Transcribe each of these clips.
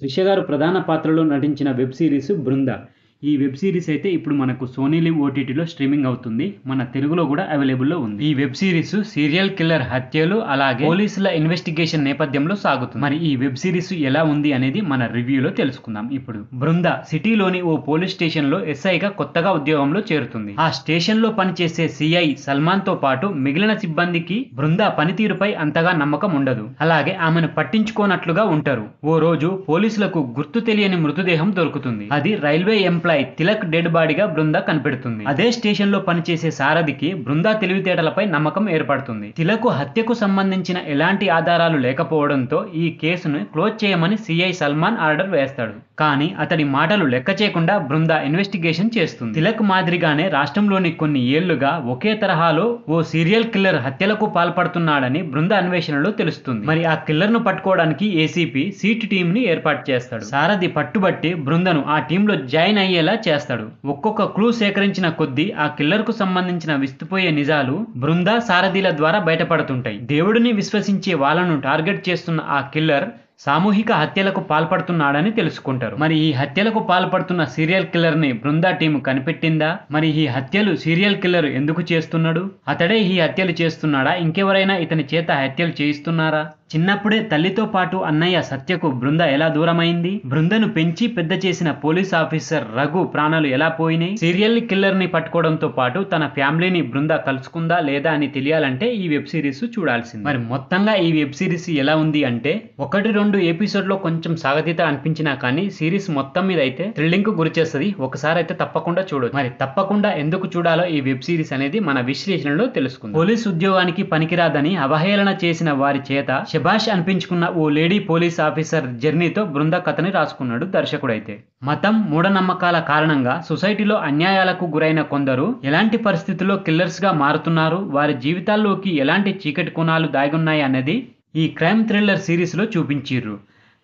త్రిష గారు ప్రధాన పాత్రలో నటించిన వెబ్ సిరీస్ 'బృంద'. ఈ వెబ్ సిరీస్ అయితే ఇప్పుడు మనకు సోనీ లివ్ ఓటీటీలో స్ట్రీమింగ్ అవుతుంది. మన తెలుగులో కూడా అవైలబుల్లో ఉంది. ఈ వెబ్ సిరీస్ సీరియల్ కిల్లర్ హత్యలు అలాగే పోలీసుల ఇన్వెస్టిగేషన్ నేపథ్యంలో సాగుతుంది. మరి ఈ వెబ్ సిరీస్ ఎలా ఉంది అనేది మన రివ్యూలో తెలుసుకుందాం. ఇప్పుడు బృంద సిటీలోని ఓ పోలీస్ స్టేషన్ లో ఎస్ఐగా కొత్తగా ఉద్యోగంలో చేరుతుంది. ఆ స్టేషన్ లో పనిచేసే సిఐ సల్మాన్ తో పాటు మిగిలిన సిబ్బందికి బృంద పనితీరుపై అంతగా నమ్మకం ఉండదు. అలాగే ఆమెను పట్టించుకోనట్లుగా ఉంటారు. ఓ రోజు పోలీసులకు గుర్తు తెలియని మృతదేహం దొరుకుతుంది. అది రైల్వే ఎంప్లాయ్ తిలక్ డెడ్ బాడీగా బృంద కనిపెడుతుంది. అదే స్టేషన్ లో పనిచేసే సారథికి బృంద తెలివితేటలపై నమ్మకం ఏర్పడుతుంది. తిలకు హత్యకు సంబంధించిన ఎలాంటి ఆధారాలు లేకపోవడంతో ఈ కేసును క్లోజ్ చేయమని సిఐ సల్మాన్ ఆర్డర్ వేస్తాడు. కానీ అతడి మాటలు లెక్క చేయకుండా బృంద ఇన్వెస్టిగేషన్ చేస్తుంది. తిలక్ మాదిరిగానే రాష్ట్రంలోని కొన్ని ఏళ్లుగా ఒకే తరహాలో ఓ సీరియల్ కిల్లర్ హత్యలకు పాల్పడుతున్నాడని బృంద అన్వేషణలో తెలుస్తుంది. మరి ఆ కిల్లర్ ను పట్టుకోవడానికి ఏసీపీ సీట్ టీమ్ ని ఏర్పాటు చేస్తాడు. సారథి పట్టుబట్టి బృందను ఆ టీంలో జాయిన్ అయ్యేలా చేస్తాడు. ఒక్కొక్క క్లూ సేకరించిన కొద్దీ ఆ కిల్లర్ కు సంబంధించిన విస్తుపోయే నిజాలు బృంద సారథిల ద్వారా బయటపడుతుంటాయి. దేవుడిని విశ్వసించే వాళ్ళను టార్గెట్ చేస్తున్న ఆ కిల్లర్ సామూహిక హత్యలకు పాల్పడుతున్నాడని తెలుసుకుంటారు. మరి ఈ హత్యలకు పాల్పడుతున్న సీరియల్ కిల్లర్ ని బృందా టీము కనిపెట్టిందా? మరి ఈ హత్యలు సీరియల్ కిల్లర్ ఎందుకు చేస్తున్నాడు? అతడే ఈ హత్యలు చేస్తున్నాడా? ఇంకెవరైనా ఇతని చేత హత్యలు చేయిస్తున్నారా? చిన్నప్పుడే తల్లితో పాటు అన్నయ్య సత్యకు బృంద ఎలా దూరమైంది? బృందను పెంచి పెద్ద చేసిన పోలీస్ ఆఫీసర్ రఘు ప్రాణాలు ఎలా పోయినాయి? సీరియల్ కిల్లర్ ని పట్టుకోవడంతో పాటు తన ఫ్యామిలీని బృంద కలుసుకుందా లేదా అని తెలియాలంటే ఈ వెబ్ సిరీస్ చూడాల్సింది. మరి మొత్తంగా ఈ వెబ్ సిరీస్ ఎలా ఉంది అంటే 1-2 ఎపిసోడ్ లో కొంచెం సాగతీత అనిపించినా కానీ సిరీస్ మొత్తం మీద అయితే థ్రిల్లింగ్ కు గురి చేస్తుంది. ఒకసారి అయితే తప్పకుండా చూడొచ్చు. మరి తప్పకుండా ఎందుకు చూడాలో ఈ వెబ్ సిరీస్ అనేది మన విశ్లేషణలో తెలుసుకుందాం. పోలీస్ ఉద్యోగానికి పనికిరాదని అవహేళన చేసిన వారి చేత శభాష్ అనిపించుకున్న ఓ లేడీ పోలీస్ ఆఫీసర్ జర్నీతో బృంద కథని రాసుకున్నాడు దర్శకుడైతే. మతం, మూఢనమ్మకాల కారణంగా సొసైటీలో అన్యాయాలకు గురైన కొందరు ఎలాంటి పరిస్థితుల్లో కిల్లర్స్ గా మారుతున్నారు, వారి జీవితాల్లోకి ఎలాంటి చీకటి కోణాలు దాగున్నాయి అనేది ఈ క్రైమ్ థ్రిల్లర్ సిరీస్ లో చూపించిర్రు.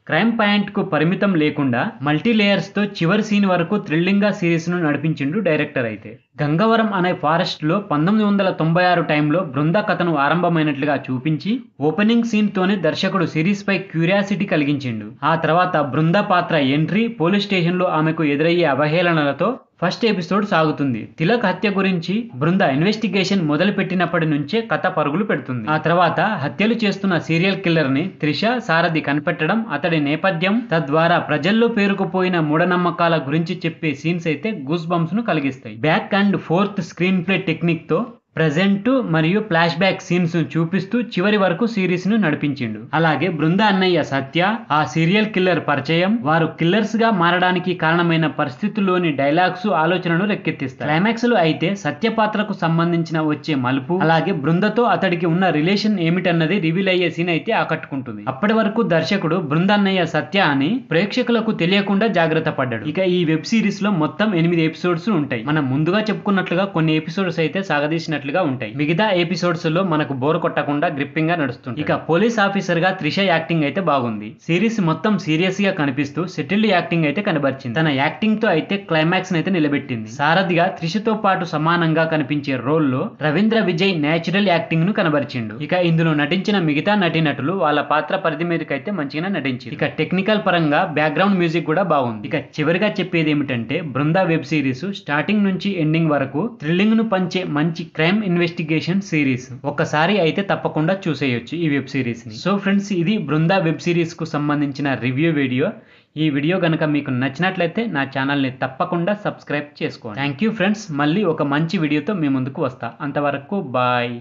క్రైమ్ పాయింట్ కు పరిమితం లేకుండా మల్టీ లేయర్స్ తో చివరి సీన్ వరకు థ్రిల్లింగ్ గా సిరీస్ ను నడిపించిండు డైరెక్టర్ అయితే. గంగవరం అనే ఫారెస్ట్ లో 1996 టైంలో బృంద కథను ఆరంభమైనట్లుగా చూపించి ఓపెనింగ్ సీన్ తోనే దర్శకుడు సిరీస్ పై క్యూరియాసిటీ కలిగించిండు. ఆ తర్వాత బృంద పాత్ర ఎంట్రీ, పోలీస్ స్టేషన్ లో ఆమెకు ఎదురయ్యే అవహేళనలతో ఫస్ట్ ఎపిసోడ్ సాగుతుంది. తిలక్ హత్య గురించి బృంద ఇన్వెస్టిగేషన్ మొదలు పెట్టినప్పటి నుంచే కథ పరుగులు పెడుతుంది. ఆ తర్వాత హత్యలు చేస్తున్న సీరియల్ కిల్లర్ ని త్రిష సారథి కనిపెట్టడం, అతడి నేపథ్యం, తద్వారా ప్రజల్లో పేరుకుపోయిన మూఢనమ్మకాల గురించి చెప్పే సీన్స్ అయితే గూస్ బంప్స్ ను కలిగిస్తాయి. Back and fourth screen play technique తో ప్రెజెంట్ మరియు ఫ్లాష్ బ్యాక్ సీన్స్ చూపిస్తూ చివరి వరకు సిరీస్ ను నడిపించిండు. అలాగే బృంద అన్నయ్య సత్య, ఆ సీరియల్ కిల్లర్ పరిచయం, వారు కిల్లర్స్ గా మారడానికి కారణమైన పరిస్థితుల్లోని డైలాగ్స్ ఆలోచనను రెక్కెత్తిస్తాయి. క్లైమాక్స్ లో అయితే సత్య పాత్రకు సంబంధించిన వచ్చే మలుపు, అలాగే బృందతో అతడికి ఉన్న రిలేషన్ ఏమిటన్నది రివీల్ అయ్యే సీన్ అయితే ఆకట్టుకుంటుంది. అప్పటి వరకు దర్శకుడు బృంద అన్నయ్య సత్య అని ప్రేక్షకులకు తెలియకుండా జాగ్రత్త పడ్డాడు. ఇక ఈ వెబ్ సిరీస్ లో మొత్తం 8 ఎపిసోడ్స్ ఉంటాయి. మనం ముందుగా చెప్పుకున్నట్లుగా కొన్ని ఎపిసోడ్స్ అయితే సాగదీసిన ఉంటాయి. మిగతా ఎపిసోడ్స్ లో మనకు బోర్ కొట్టకుండా గ్రిప్పింగ్ గా నడుస్తుంది. ఇక పోలీస్ ఆఫీసర్ గా త్రిష యాక్టింగ్ అయితే బాగుంది. సిరీస్ మొత్తం సీరియస్ గా కనిపిస్తూ సెటిల్డ్ యాక్టింగ్ అయితే కనబరిచింది. తన యాక్టింగ్ తో అయితే క్లైమాక్స్ అయితే నిలబెట్టింది. సారథిగా త్రిషతో పాటు సమానంగా కనిపించే రోల్ లో రవీంద్ర విజయ్ నేచురల్ యాక్టింగ్ ను కనబరిచిండు. ఇక ఇందులో నటించిన మిగతా నటీనటులు వాళ్ళ పాత్ర పరిధి మీదకి అయితే మంచిగా నటించారు. ఇక టెక్నికల్ పరంగా బ్యాక్గ్రౌండ్ మ్యూజిక్ కూడా బాగుంది. ఇక చివరిగా చెప్పేది ఏమిటంటే బృంద వెబ్ సిరీస్ స్టార్టింగ్ నుంచి ఎండింగ్ వరకు థ్రిల్లింగ్ ను పంచే మంచి క్రైమ్ ఇన్వెస్టిగేషన్ సిరీస్. ఒకసారి అయితే తప్పకుండా చూసేయొచ్చు ఈ వెబ్ సిరీస్ ని. సో ఫ్రెండ్స్, ఇది బృంద వెబ్ సిరీస్ కు సంబంధించిన రివ్యూ వీడియో. ఈ వీడియో గనక మీకు నచ్చినట్లయితే నా ఛానల్ ని తప్పకుండా సబ్స్క్రైబ్ చేసుకోండి. Thank you friends. మళ్ళీ ఒక మంచి వీడియోతో మీ ముందుకు వస్తా. అంతవరకు బాయ్.